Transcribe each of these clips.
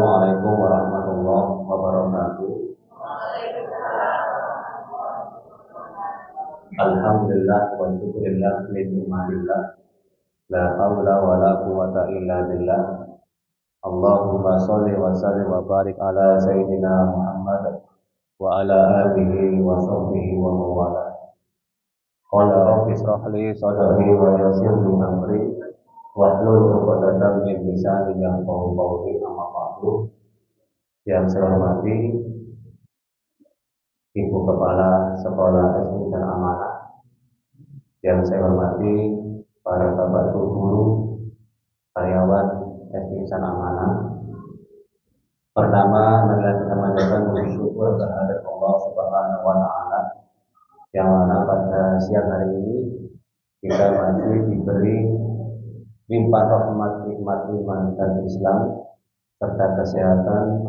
Assalamualaikum warahmatullahi wabarakatuh. Alhamdulillah wa syukurillah li ni'matillah. La haula wa la quwwata illa billah. Allahumma sholli wa sallim wa barik ala sayyidina Muhammad wa ala alihi wa sahbihi wa mawala. Qala rabbi ishrah li sadri wa yassir li amri wahlul 'uqdatam min lisani yafqahu qawli. Amma ba'du. Yang saya hormati Ibu Kepala Sekolah SD dan Amanah, yang saya hormati para bapak ibu guru, karyawan SD dan Amanah. Pertama, marilah kita mengucapkan bersyukur terhadap Allah Subhanahu wa Ta'ala, yang mana pada siang hari ini kita masih diberi limpah rahmat nikmat iman dan Islam serta kesehatan,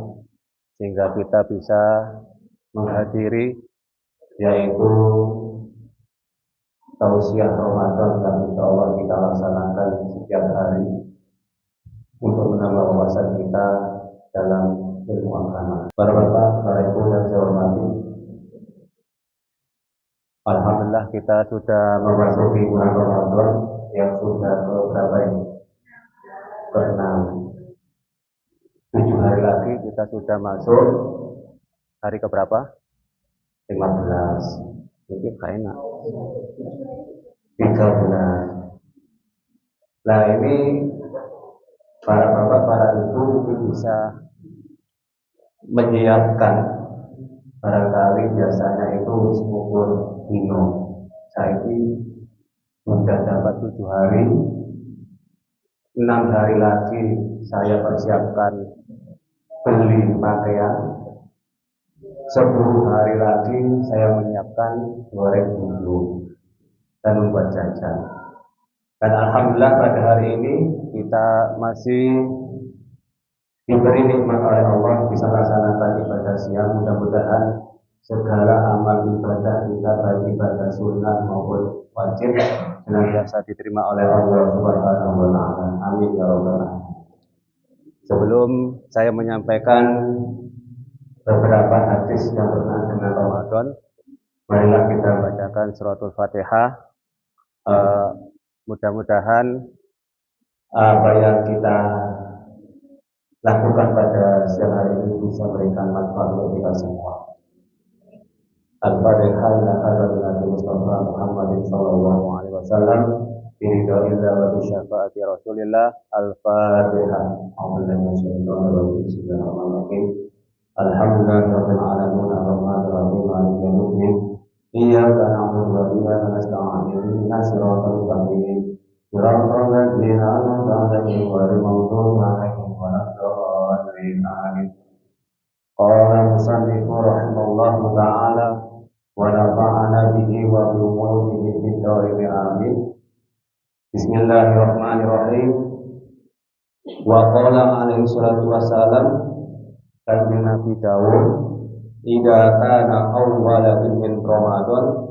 sehingga kita bisa menghadiri yaitu tausiah Ramadan yang insya Allah kita laksanakan setiap hari untuk menambah wawasan kita dalam ilmu agama. Para bapak, para ibu yang saya hormati, alhamdulillah kita sudah memasuki bulan Ramadan yang sudah berapa ini? Ke-6. 7 hari lagi kita sudah masuk hari keberapa? 15. Itu enak. 13. Nah ini para bapak, para ibu mungkin bisa menyiapkan, barangkali biasanya itu ukur dino. Saya ini sudah dapat 7 hari, 6 hari lagi saya persiapkan beli pakaian, 10 hari lagi saya menyiapkan goreng bumbu dan membuat jajan. Dan alhamdulillah pada hari ini kita masih diberi nikmat oleh Allah bisa laksanakan ibadah siang. Mudah-mudahan segala amal ibadah kita, baik ibadah sunnah maupun wajib, senantiasa diterima oleh Allah Subhanahu wa Ta'ala. Amin ya rabbal alamin. Sebelum saya menyampaikan beberapa hadis yang berkenaan dengan Ramadan, marilah kita bacakan suratul Fatihah. Mudah-mudahan apa yang kita lakukan pada siang hari ini bisa memberikan manfaat untuk kita semua. Al-Fatihah ila hadratin Nabi Mustafa Muhammadin sallallahu alaihi wasallam biridhillah wa bi syafaati Rasulillah. Al-Fatihah. Bismillahirrahmanirrahim. Alhamdulillahirabbil alamin arrahmanir rahim maliki yaumiddin. Iyyaka na'budu wa iyyaka nasta'in ihdinas siratal mustaqim siratal ladzina an'amta 'alaihim ghairil maghdubi 'alaihim waladdallin. Amin. Qala musannifu rahimallahu ta'ala wa nafa'ana bihi wa bi umumihi fid dharain. Amin. Bismillahirrahmanirrahim. Wa qala alaihi salatu wassalam, Kanjeng Nabi dawuh, "Idza kana awwalun min Ramadan,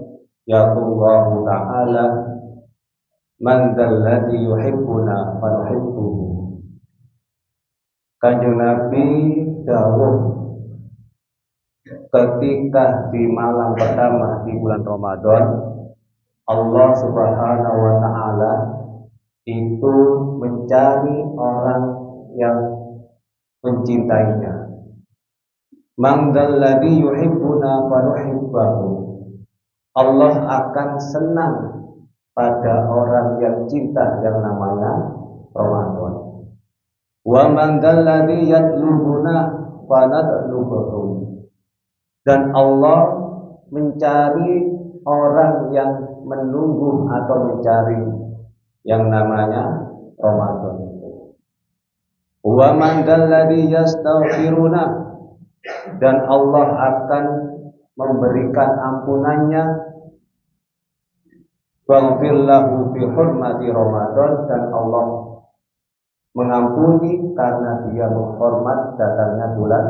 yaqullahu ta'ala, man dzalladzi yuhibbuna fa nuhibbuhu." Kanjeng Nabi dawuh, ketika di malam pertama di bulan Ramadan, Allah Subhanahu wa Ta'ala itu mencari orang yang mencintainya. Man dzalladzi yuhibbuna fa nuhibbuhu. Allah akan senang pada orang yang cinta yang namanya Ramadan. Wa man dzalladzi yatlubuna fa nadlubuhu. Dan Allah mencari orang yang menunggu atau mencari yang namanya Ramadan. Wa man dzalladzi yastaghfiruna. Dan Allah akan memberikan ampunannya, waghfir lahu fi hurmati Ramadan. Dan Allah mengampuni karena dia menghormat datangnya bulan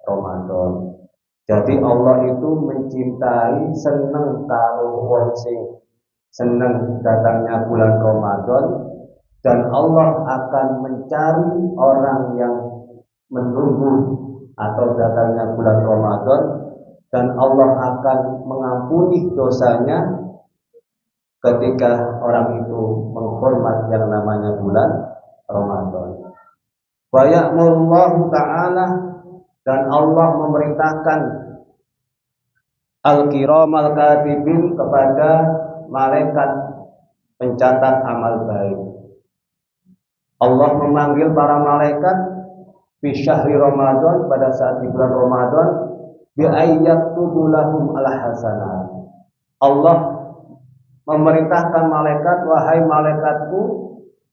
Ramadan. Jadi Allah itu mencintai, senang kalau wong sing senang datangnya bulan Ramadan, dan Allah akan mencari orang yang menunggu atau datangnya bulan Ramadan, dan Allah akan mengampuni dosanya ketika orang itu menghormat yang namanya bulan Ramadan. Wa ya'murullahu ta'ala, dan Allah memerintahkan al-kiramal katibin kepada malaikat pencatat amal baik. Allah memanggil para malaikat fi syahri Ramadan, pada saat di bulan Ramadan, bi ayyaktubu lahum al-hasanat. Allah memerintahkan malaikat, wahai malaikatku,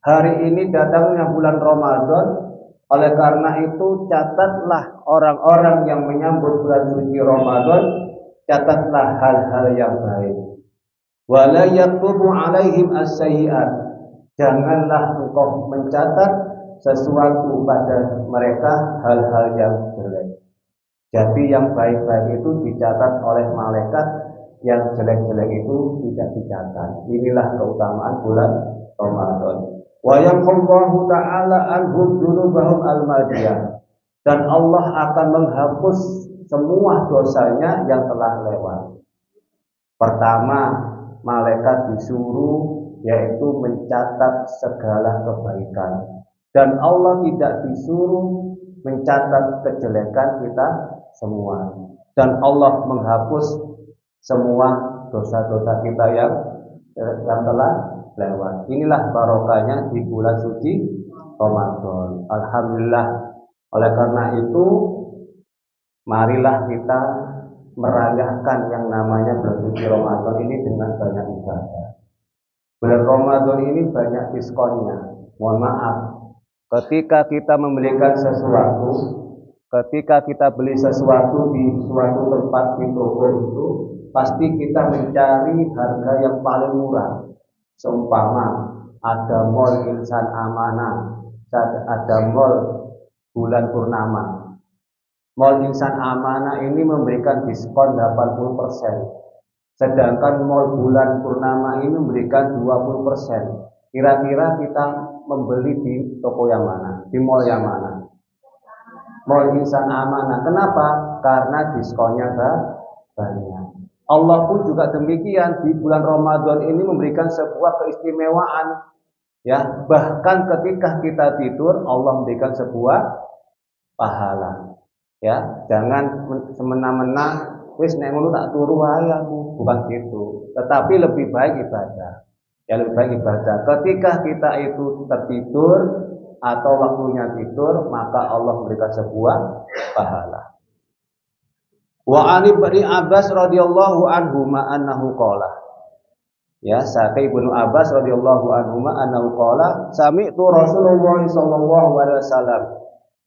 hari ini datangnya bulan Ramadan, oleh karena itu catatlah orang-orang yang menyambut bulan suci Ramadan, catatlah hal-hal yang baik. Wa la yaktubu alaihim as-sayyi'at, janganlah engkau mencatat sesuatu pada mereka hal-hal yang jelek. Jadi yang baik-baik itu dicatat oleh malaikat, yang jelek-jelek itu tidak dicatat. Inilah keutamaan bulan Ramadan. Wa yamhullahu ta'ala anhum dzunubahum al-madiyah, dan Allah akan menghapus semua dosanya yang telah lewat. Pertama, malaikat disuruh yaitu mencatat segala kebaikan, dan Allah tidak disuruh mencatat kejelekan kita semua, dan Allah menghapus semua dosa-dosa kita yang telah lewat. Inilah barokahnya di bulan suci Ramadan. Alhamdulillah. Oleh karena itu, marilah kita merayakan yang namanya bulan suci Ramadan ini dengan banyak ibadah. Bulan Ramadan ini banyak diskonnya. Mohon maaf, ketika kita membelikan sesuatu, ketika kita beli sesuatu di suatu tempat di toko itu, pasti kita mencari harga yang paling murah. Seumpama ada mall Insan Amanah, ada mall Bulan Purnama. Mall Insan Amanah ini memberikan diskon 80%, sedangkan mall Bulan Purnama ini memberikan 20%. Kira-kira kita membeli di toko yang mana? Di mall yang mana? Mall Insan Amanah. Kenapa? Karena diskonnya banyak. Allah pun juga demikian, di bulan Ramadan ini memberikan sebuah keistimewaan, ya. Bahkan ketika kita tidur, Allah memberikan sebuah pahala, ya. Jangan semena-mena wis nek ngono tak turu wae aku, bukan gitu. Tetapi lebih baik ibadah. Ya, lebih baik ibadah. Ketika kita itu tertidur atau waktunya tidur, maka Allah memberikan sebuah pahala. Wa Ali bin Abbas radhiyallahu anhu annahu qala, ya, sahabat Ibnu Abbas radhiyallahu anhu annahu qala, sami'tu Rasulullah sallallahu alaihi wasallam,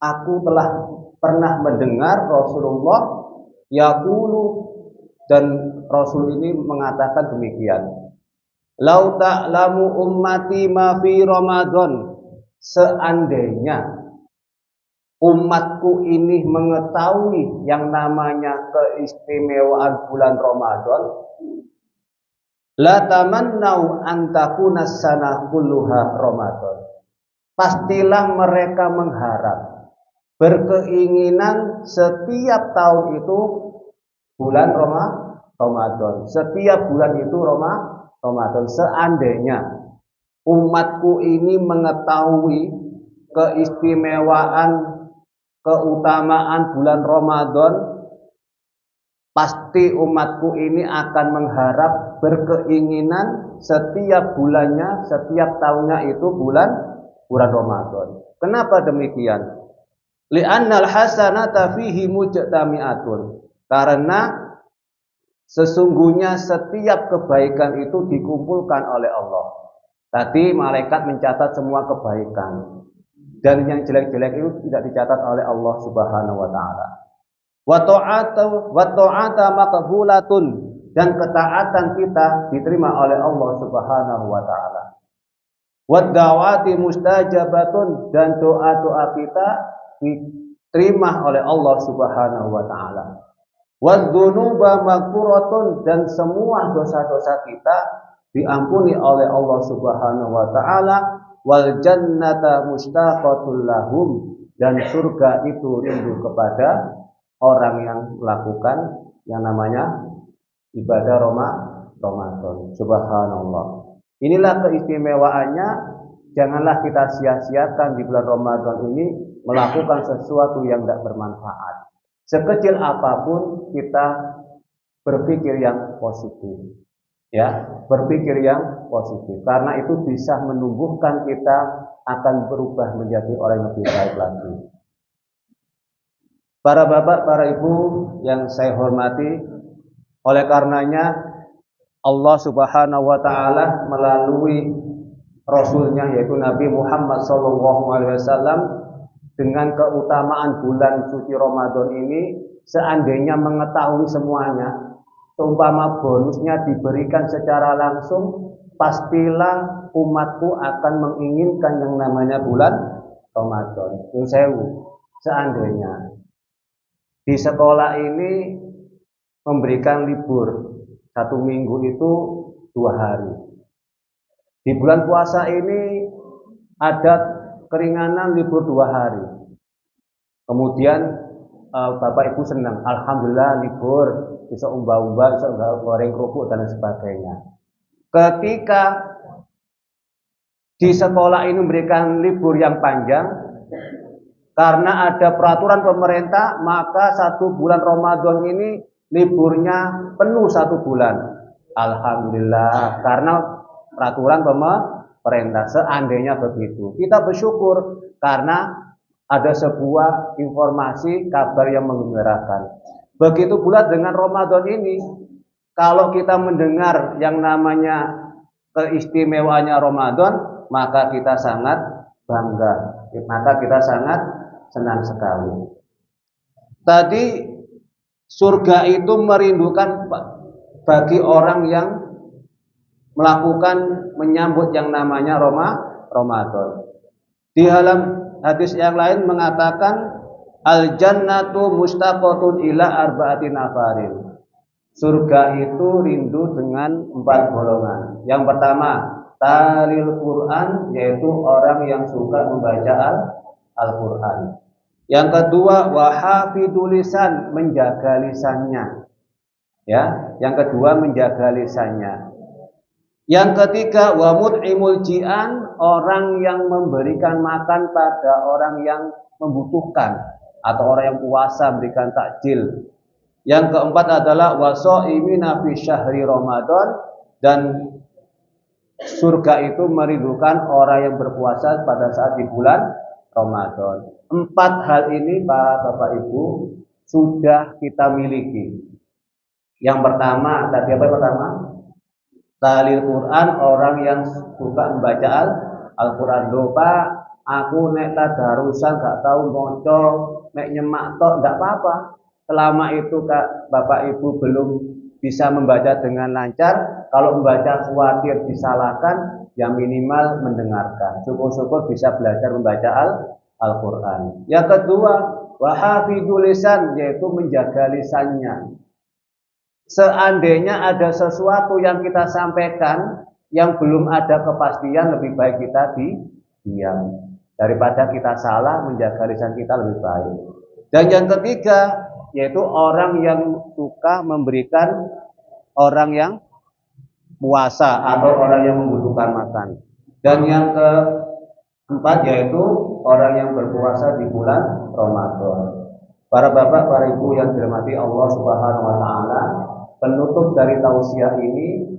aku telah pernah mendengar Rasulullah yaqulu, dan Rasul ini mengatakan demikian, lau ta'lamu ummati ma fi Ramadan, seandainya umatku ini mengetahui yang namanya keistimewaan bulan Ramadan, la tamannau an takuna sanah kulluha Ramadan, pastilah mereka mengharap, berkeinginan setiap tahun itu bulan Ramadan, setiap bulan itu Ramadan. Seandainya umatku ini mengetahui keistimewaan, keutamaan bulan Ramadan, pasti umatku ini akan mengharap, berkeinginan setiap bulannya, setiap tahunnya itu bulan Ramadan. Kenapa demikian? Li'annal hasanata fihi mujtami'atun, karena sesungguhnya setiap kebaikan itu dikumpulkan oleh Allah. Tadi malaikat mencatat semua kebaikan, dan yang jelek-jelek itu tidak dicatat oleh Allah Subhanahu wa taala. Wa ta'ata maqbulatun, dan ketaatan kita diterima oleh Allah Subhanahu wa taala. Wa da'wati mustajabatun, dan doa-doa kita diterima oleh Allah Subhanahu wa taala. Wa dzunuba maghfuratun, dan semua dosa-dosa kita diampuni oleh Allah Subhanahu wa taala. Wal jannata mustaqatul lahum, dan surga itu rindu kepada orang yang melakukan yang namanya ibadah Ramadan. Subhanallah. Inilah keistimewaannya. Janganlah kita sia-siakan di bulan Ramadan ini melakukan sesuatu yang tidak bermanfaat. Sekecil apapun kita berpikir yang positif. Ya, berpikir yang positif. Karena itu bisa menumbuhkan kita akan berubah menjadi orang yang lebih baik lagi. Para bapak, para ibu yang saya hormati, oleh karenanya Allah Subhanahu wa taala melalui Rasulnya yaitu Nabi Muhammad SAW dengan keutamaan bulan suci Ramadan ini, seandainya mengetahui semuanya, seumpama bonusnya diberikan secara langsung, pastilah umatku akan menginginkan yang namanya bulan Ramadan. Seandainya di sekolah ini memberikan libur 1 minggu itu 2 hari. Di bulan puasa ini ada keringanan libur 2 hari. Kemudian Bapak Ibu senang, alhamdulillah libur, bisa umbah-umbah, bisa goreng kerupuk dan sebagainya. Ketika di sekolah ini memberikan libur yang panjang, karena ada peraturan pemerintah, maka 1 bulan Ramadan ini liburnya penuh 1 bulan. Alhamdulillah, karena peraturan pemerintah. Seandainya begitu, kita bersyukur karena ada sebuah informasi kabar yang menggembirakan. Begitu pula dengan Ramadan ini, kalau kita mendengar yang namanya keistimewaannya Ramadan, maka kita sangat bangga, maka kita sangat senang sekali. Tadi surga itu merindukan bagi orang yang melakukan menyambut yang namanya Ramadan. Di dalam hadis yang lain mengatakan al-jannatu mustaqatun ila arba'ati nafarin. Surga itu rindu dengan 4 golongan. Yang pertama, talil Quran, yaitu orang yang suka membaca Al-Quran. Yang kedua, wahafidul lisan, menjaga lisannya. Ya, yang kedua menjaga lisannya. Yang ketiga, wa mut'imul ji'an, orang yang memberikan makan pada orang yang membutuhkan atau orang yang puasa memberikan takjil. Yang keempat adalah wasa'imina fi syahri Ramadan, dan surga itu merindukan orang yang berpuasa pada saat di bulan Ramadan. 4 hal ini para Bapak Ibu sudah kita miliki. Yang pertama, tadi apa yang pertama? Talil Quran, orang yang suka membaca Al-Quran. Lupa, aku nek tadarusan gak tahu maca, nek nyemak tok enggak apa-apa. Selama itu Bapak Ibu belum bisa membaca dengan lancar, kalau membaca khawatir disalahkan, yang minimal mendengarkan. Syukur-syukur bisa belajar membaca Al-Quran. Yang kedua, wahafidul lisan, yaitu menjaga lisannya. Seandainya ada sesuatu yang kita sampaikan yang belum ada kepastian, lebih baik kita diam daripada kita salah. Menjaga lisan kita lebih baik. Dan yang ketiga, yaitu orang yang suka memberikan orang yang puasa atau orang yang membutuhkan makan. Dan yang keempat, yaitu orang yang berpuasa di bulan Ramadan. Para bapak, para ibu yang dirahmati Allah Subhanahu wa taala, penutup dari tausiah ini,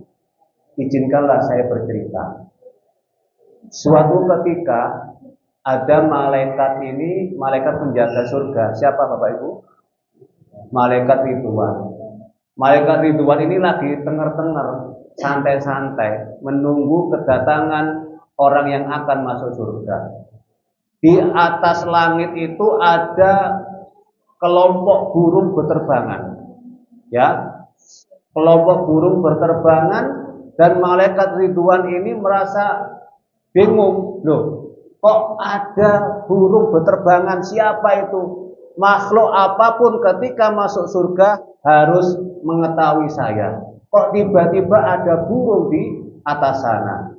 izinkanlah saya bercerita. Suatu ketika ada malaikat ini, malaikat penjaga surga. Siapa Bapak Ibu? Malaikat Ridwan. Malaikat Ridwan ini lagi tenger-tenger, santai-santai, menunggu kedatangan orang yang akan masuk surga. Di atas langit itu ada kelompok burung berterbangan. Ya, kelompok burung berterbangan, dan malaikat Ridwan ini merasa bingung. Loh, kok ada burung berterbangan? Siapa itu? Makhluk apapun ketika masuk surga harus mengetahui saya. Kok tiba-tiba ada burung di atas sana?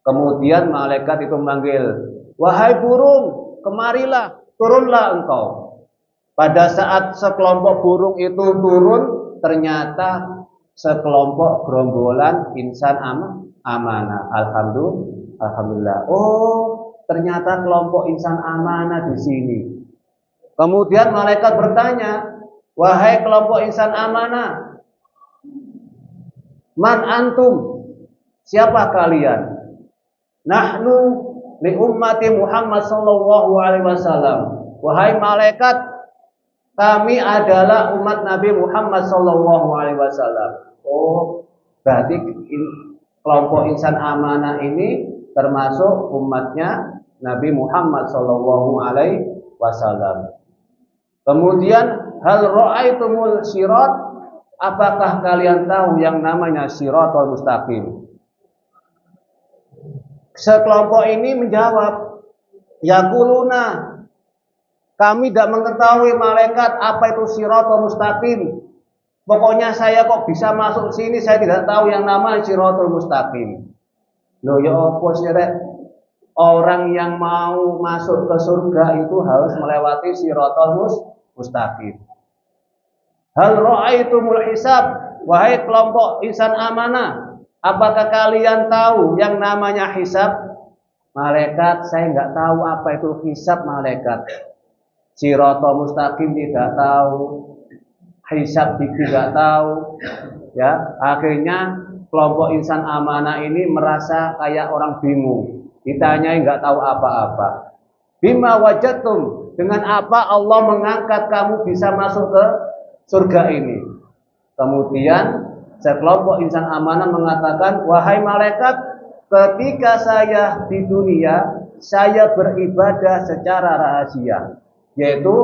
Kemudian malaikat itu memanggil, wahai burung, kemarilah. turunlah engkau. Pada saat sekelompok burung itu turun, ternyata sekelompok gerombolan insan amanah. Alhamdulillah. Oh, ternyata kelompok insan amanah di sini. Kemudian malaikat bertanya, wahai kelompok insan amanah, man antum? Siapa kalian? Nahnu li ummati Muhammad sallallahu alaihi wasallam. Wahai malaikat, kami adalah umat Nabi Muhammad sallallahu alaihi wasallam. Oh, berarti kelompok insan amanah ini termasuk umatnya Nabi Muhammad sallallahu alaihi wasallam. Kemudian hal ra'aitumul sirat? Apakah kalian tahu yang namanya siratal mustaqim? Sekelompok ini menjawab, yaquluna, kami tidak mengetahui malaikat apa itu siratal mustaqim. Pokoknya saya kok bisa masuk sini, saya tidak tahu yang namanya siratal mustaqim. Loh ya apa sih, orang yang mau masuk ke surga itu harus melewati siratal mustaqim. Hal ra'aitumul hisab? Wahai kelompok insan amanah, apakah kalian tahu yang namanya hisab? Malaikat, saya nggak tahu apa itu hisab malaikat. Siratal mustaqim tidak tahu, hisab tidak tahu. Ya, akhirnya kelompok insan amanah ini merasa kayak orang bingung. Ditanyai nggak tahu apa-apa. Bima wajadtum? Dengan apa Allah mengangkat kamu bisa masuk ke surga ini? Kemudian sekelompok insan amanah mengatakan, wahai malaikat, ketika saya di dunia, saya beribadah secara rahasia, yaitu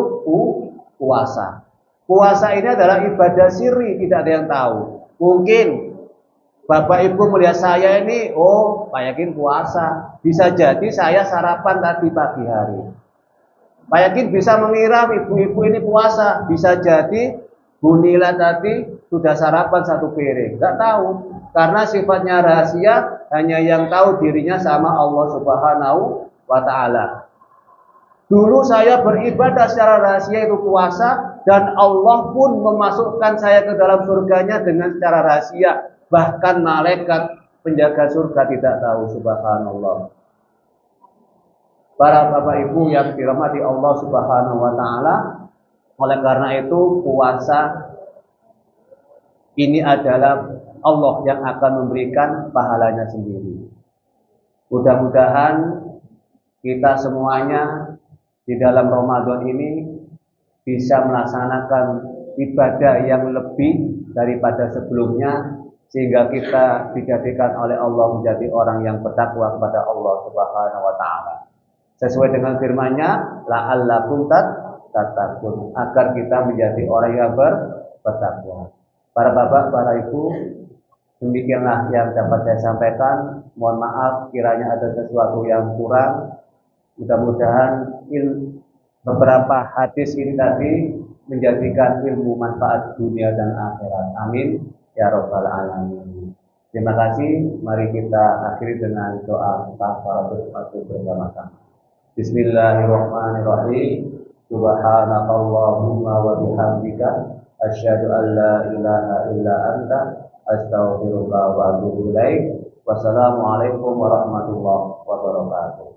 puasa. Puasa ini adalah ibadah sirri, tidak ada yang tahu. Mungkin Bapak Ibu melihat saya ini, oh Pak Yakin puasa. Bisa jadi saya sarapan tadi pagi hari. Pak Yakin bisa mengira ibu-ibu ini puasa. Bisa jadi Bu Nila tadi sudah sarapan satu piring. Gak tahu. Karena sifatnya rahasia, hanya yang tahu dirinya sama Allah Subhanahu wa Ta'ala. Dulu saya beribadah secara rahasia, itu puasa, dan Allah pun memasukkan saya ke dalam surganya dengan secara rahasia. Bahkan malaikat penjaga surga tidak tahu, subhanallah. Para Bapak Ibu yang dirahmati Allah Subhanahu wa Ta'ala, oleh karena itu puasa ini adalah Allah yang akan memberikan pahalanya sendiri. Mudah-mudahan kita semuanya di dalam Ramadan ini bisa melaksanakan ibadah yang lebih daripada sebelumnya, sehingga kita dijadikan oleh Allah menjadi orang yang bertakwa kepada Allah Subhanahu wa Ta'ala. Sesuai dengan firman-Nya, la'allakum tattaqun, agar kita menjadi orang yang bertakwa. Para bapak, para ibu, demikianlah yang dapat saya sampaikan. Mohon maaf kiranya ada sesuatu yang kurang. Mudah-mudahan beberapa hadis ini tadi menjadikan ilmu manfaat dunia dan akhirat. Amin ya rabbal alamin. Terima kasih. Mari kita akhiri dengan doa kafaratul bersama-sama. Bismillahirrahmanirrahim. Subhanakallahumma wa bihamdika asyhadu an la ilaha illa anta astaghfiruka wa atubu ilaik. Wassalamualaikum warahmatullahi wabarakatuh.